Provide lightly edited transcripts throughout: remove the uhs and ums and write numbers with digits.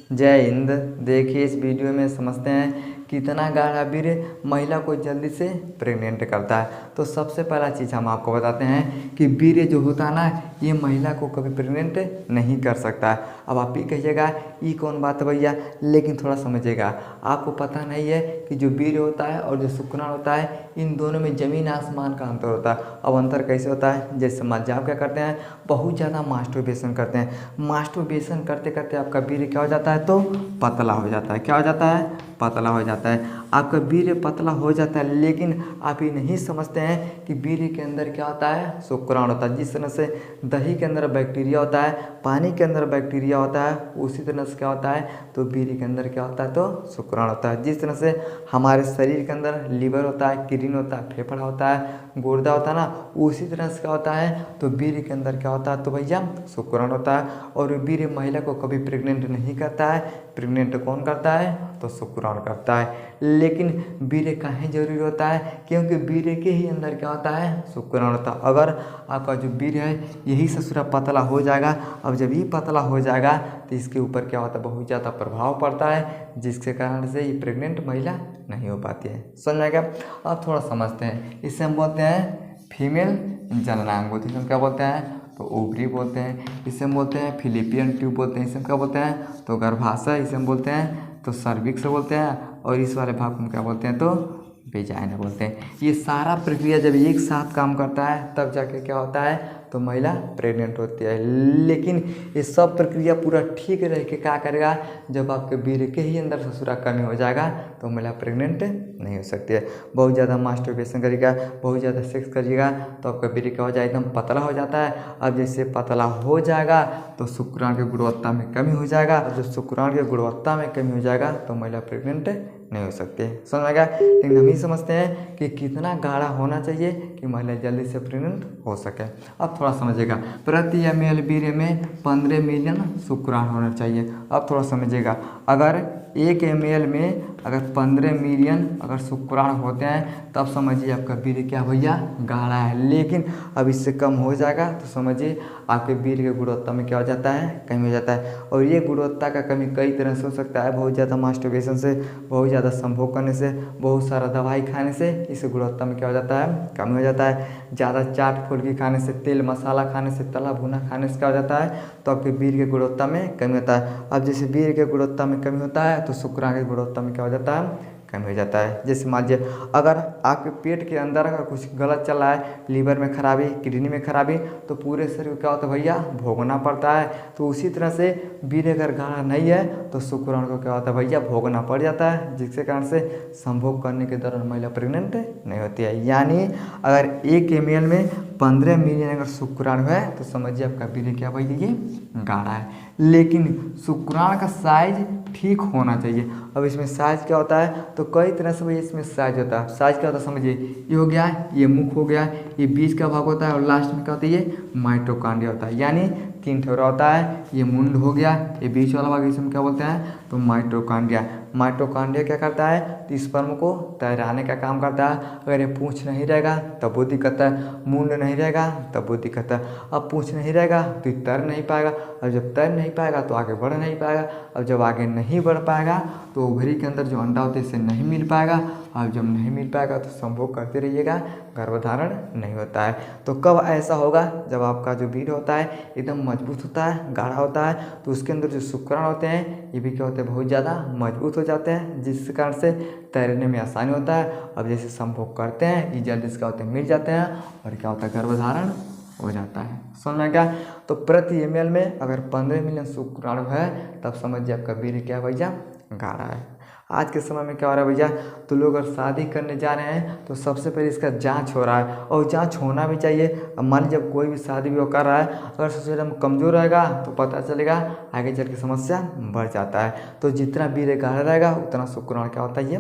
जय हिंद। देखिए इस वीडियो में समझते हैं कितना गाढ़ा वीर्य महिला को जल्दी से प्रेग्नेंट करता है। तो सबसे पहला चीज़ हम आपको बताते हैं कि वीर्य जो होता है ना, ये महिला को कभी प्रेग्नेंट नहीं कर सकता है। अब आप ही कहिएगा ये कौन बात है भैया, लेकिन थोड़ा समझिएगा। आपको पता नहीं है कि जो वीर्य होता है और जो शुक्राणु होता है, इन दोनों में ज़मीन आसमान का अंतर होता है। अब अंतर कैसे होता है, जैसे मान लीजिए आप क्या करते हैं, बहुत ज़्यादा मास्टरबेशन करते हैं। मास्टरबेशन करते करते आपका वीर्य क्या हो जाता है, तो पतला हो जाता है। क्या हो जाता है, पतला हो जाता है। आपका वीर्य पतला हो जाता है, लेकिन आप ये नहीं समझते हैं कि वीर्य के अंदर क्या होता है, शुक्राणु होता है। जिस तरह से दही के अंदर बैक्टीरिया होता है, पानी के अंदर बैक्टीरिया होता है, उसी तरह से क्या होता है, तो वीर्य के अंदर क्या होता है, तो शुक्राणु होता है। जिस तरह से हमारे शरीर के अंदर लीवर होता है, किडनी होता है, फेफड़ा होता है, गुर्दा होता है ना, उसी तरह से क्या होता है, तो वीर्य के अंदर क्या होता है, तो भैया शुक्राणु होता है। और वीर्य महिला को कभी प्रेग्नेंट नहीं करता है। प्रेग्नेंट कौन करता है, तो शुक्राणु करता है। लेकिन वीर्य काहे जरूरी होता है, क्योंकि वीर्य के ही अंदर क्या होता है, शुक्राणु होता है। अगर आपका जो वीर्य है यही ससुरा पतला हो जाएगा, अब जब ये पतला हो जाएगा तो इसके ऊपर क्या होता है, बहुत ज़्यादा प्रभाव पड़ता है, जिसके कारण से ये प्रेग्नेंट महिला नहीं हो पाती है। समझ में आएगा। अब थोड़ा समझते हैं। इसे हम बोलते हैं फीमेल जननांग होती है। हम क्या बोलते हैं, तो ओवरी बोलते हैं। इसे हम बोलते हैं फिलिपियन ट्यूब बोलते हैं। इसे हम क्या बोलते हैं, तो गर्भाशय। इसे हम बोलते हैं तो सर्विक्स बोलते हैं। और इस वाले भाग को हम क्या बोलते हैं, तो वेजाइना बोलते हैं। ये सारा प्रक्रिया जब एक साथ काम करता है तब जाके क्या होता है, तो महिला प्रेग्नेंट होती है। लेकिन ये सब प्रक्रिया पूरा ठीक रह के क्या करेगा, जब आपके वीर्य के ही अंदर ससुरा कमी हो जाएगा तो महिला प्रेग्नेंट नहीं हो सकती है। बहुत ज़्यादा मास्टरबेशन करेगा, बहुत ज़्यादा सेक्स करिएगा तो आपका वीर्य क्या हो जाएगा, एकदम पतला हो जाता है। अब जैसे पतला हो जाएगा तो शुक्राणु की गुणवत्ता में कमी हो जाएगा। और जब शुक्राणु की गुणवत्ता में कमी हो जाएगा तो महिला प्रेग्नेंट नहीं हो सकती है। समझ में गया। लेकिन हम ही समझते हैं कि कितना गाढ़ा होना चाहिए कि महिला जल्दी से प्रेग्नेंट हो सके। अब थोड़ा समझिएगा, प्रति ml वीर्य में 15 मिलियन शुक्राणु होना चाहिए। अब थोड़ा समझिएगा, अगर 1 ml में अगर 15 मिलियन अगर शुक्राणु होते हैं तब समझिए आपका वीर्य क्या भैया, गाढ़ा है। लेकिन अब इससे कम हो जाएगा तो समझिए आपके वीर्य की गुणवत्ता में क्या हो जाता है, कमी हो जाता है। और ये गुणवत्ता का कमी कई तरह से हो सकता है, बहुत ज़्यादा मास्टरबेशन से, बहुत ज़्यादा संभोग करने से, बहुत सारा दवाई खाने से इस गुणवत्ता में क्या हो जाता है, कमी हो जाता है। ज़्यादा चाट फुल्की खाने से, तेल मसाला खाने से, तला भुना खाने से क्या हो जाता है, तो आपके वीर्य की गुणवत्ता में कमी होता है। अब जैसे वीर्य की गुणवत्ता में कमी होता है तो शुक्राणु की गुणवत्ता में क्या हो जाता है, कम हो जाता है। जैसे मान लीजिए अगर आपके पेट के अंदर अगर कुछ गलत चल रहा है, लीवर में खराबी, किडनी में खराबी, तो पूरे शरीर को क्या होता है भैया, भोगना पड़ता है। तो उसी तरह से वीर्य अगर गाढ़ा नहीं है तो शुक्राणु को क्या होता है भैया, भोगना पड़ जाता है, जिसके कारण से संभोग करने के दौरान महिला प्रेग्नेंट नहीं होती है। यानी अगर 1 ml में 15 मिलियन अगर शुक्राणु है तो समझिए आपका वीर्य क्या भैया, ये गाढ़ा है। लेकिन शुक्राणु का साइज ठीक होना चाहिए। अब इसमें साइज क्या होता है, तो कई तरह से भैया इसमें साइज होता है। साइज क्या होता है समझिए, ये हो गया, ये मुख हो गया, ये बीच का भाग होता है, और लास्ट में क्या होता है, ये माइटोकॉन्ड्रिया होता है। यानी 3 ठोरा होता है। ये मुंड हो गया, ये बीच वाला भाग इसमें क्या बोलते हैं, तो माइटोकॉन्ड्रिया। माइटोकॉन्ड्रिया क्या करता है, तो स्पर्म को तैराने का काम करता है। अगर ये पूँछ नहीं रहेगा तब वो दिक्कत है, मुंड नहीं रहेगा तब वो दिक्कत है। अब पूँछ नहीं रहेगा तो ये तैर नहीं पाएगा, और जब तैर नहीं पाएगा तो आगे बढ़ नहीं पाएगा, और जब आगे नहीं बढ़ पाएगा तो ओवरी के अंदर जो अंडा होता है इससे नहीं मिल पाएगा, और जब नहीं मिल पाएगा तो संभोग करते रहिएगा, गर्भधारण नहीं होता है। तो कब ऐसा होगा, जब आपका जो वीर्य होता है एकदम मजबूत होता है, गाढ़ा होता है, तो उसके अंदर जो शुक्राणु होते हैं ये भी क्या होते हैं, बहुत ज़्यादा मजबूत हो जाते हैं, जिस कारण से तैरने में आसानी होता है। अब जैसे संभोग करते हैं ये जल्दी से क्या होते हैं, मिल जाते हैं, और क्या होता है, गर्भधारण हो जाता है। समझ में क्या। तो प्रति ml में अगर 15 मिलियन शुक्राणु है तब समझिए आपका वीर्य क्या भैया, गाढ़ा है। आज के समय में क्या हो रहा है भैया, तो लोग अगर शादी करने जा रहे हैं तो सबसे पहले इसका जांच हो रहा है, और जांच होना भी चाहिए। अब मान लीजिए जब कोई भी शादी भी कर रहा है, अगर सिस्टम कमज़ोर रहेगा तो पता चलेगा आगे चल के समस्या बढ़ जाता है। तो जितना वीर्य गाढ़ा रहेगा उतना शुक्राणु क्या होता है, ये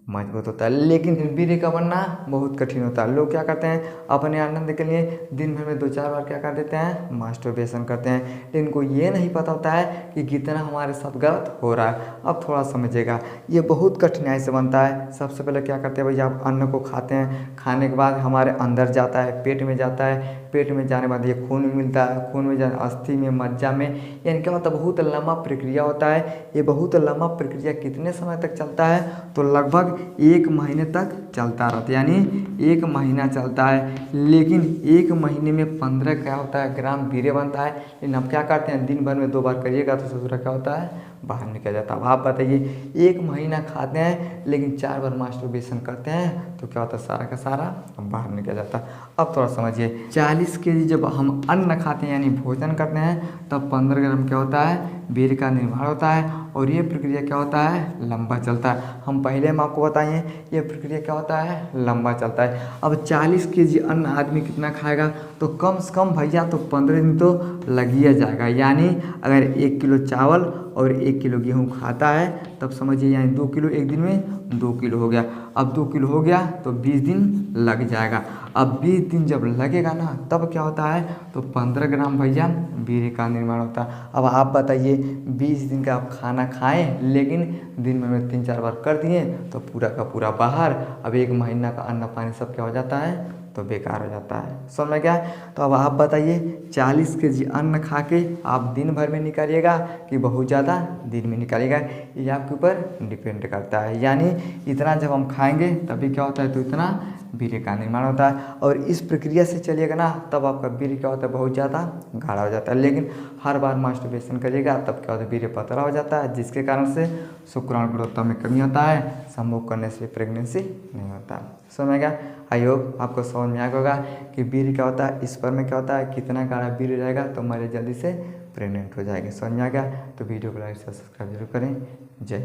मजबूत होता है। लेकिन वीर्य का बनना बहुत कठिन होता है। लोग क्या करते हैं, अपने आनंद के लिए दिन भर में 2-4 बार क्या कर देते हैं, मास्टरबेशन करते हैं, लेकिन इनको ये नहीं पता होता है कि कितना हमारे साथ गलत हो रहा है। अब थोड़ा समझिएगा, ये बहुत कठिनाई से बनता है। सबसे पहले क्या करते हैं भैया, आप अन्न को खाते हैं, खाने के बाद हमारे अंदर जाता है, पेट में जाता है, पेट में जाने के बाद ये खून में मिलता है, खून में जाने अस्थि में, मज्जा में, यानी क्या होता है, बहुत लंबा प्रक्रिया होता है। ये बहुत लंबा प्रक्रिया कितने समय तक चलता है, तो लगभग 1 महीने तक चलता रहता है, यानी 1 महीना चलता है। लेकिन 1 महीने में 15 क्या होता है, ग्राम वीर्य बनता है। लेकिन हम क्या करते हैं, दिन भर में 2 बार करिएगा तो ससुरा क्या होता है, बाहर निकल जाता है। अब आप बताइए, 1 महीना खाते हैं लेकिन 4 बार मास्टरबेशन करते हैं तो क्या होता है, सारा का सारा बाहर निकल जाता है। अब थोड़ा समझिए, 40 केजी जब हम अन्न खाते हैं यानी भोजन करते हैं तब 15 ग्राम क्या होता है, वीर्य का निर्माण होता है। और ये प्रक्रिया क्या होता है, लंबा चलता है। हम पहले हम आपको बताएं, ये प्रक्रिया क्या होता है, लंबा चलता है। अब 40 केजी अन्न आदमी कितना खाएगा, तो कम से कम भैया तो 15 दिन तो लग ही जाएगा। यानी अगर 1 किलो चावल और 1 किलो गेहूँ खाता है तब समझिए, यानी 2 किलो एक दिन में 2 किलो हो गया। अब 2 किलो हो गया तो 20 दिन लग जाएगा। अब 20 दिन जब लगेगा ना, तब क्या होता है, तो 15 ग्राम भैया वीर्य का निर्माण होता है। अब आप बताइए, 20 दिन का आप खाना खाएं लेकिन दिन में 3-4 बार कर दिए तो पूरा का पूरा बाहर। अब 1 महीना का अन्न पानी सब क्या हो जाता है, तो बेकार हो जाता है। समझ में क्या है। तो अब आप बताइए, 40 केजी अन्न खा के आप दिन भर में निकालिएगा कि बहुत ज़्यादा दिन में निकालिएगा, ये आपके ऊपर डिपेंड करता है। यानी इतना जब हम खाएंगे तभी क्या होता है, तो इतना वीर्य का निर्माण होता है। और इस प्रक्रिया से चलिएगा ना, तब आपका वीर्य क्या होता है, बहुत ज़्यादा गाढ़ा हो जाता है। लेकिन हर बार मास्टरबेशन करिएगा तब क्या होता है, वीर्य पतला हो जाता है, जिसके कारण से शुक्राणु गुणवत्ता में कमी होता है, संभोग करने से प्रेगनेंसी नहीं होता। समझ गया। आई होप आपको समझ में आ गया होगा कि वीर्य क्या होता है, स्पर्म में क्या होता है, कितना गाढ़ा वीर्य रहेगा तो हमारे जल्दी से प्रेग्नेंट हो जाएगी। समझ में आ गया। तो वीडियो को लाइक सब्सक्राइब जरूर करें। जय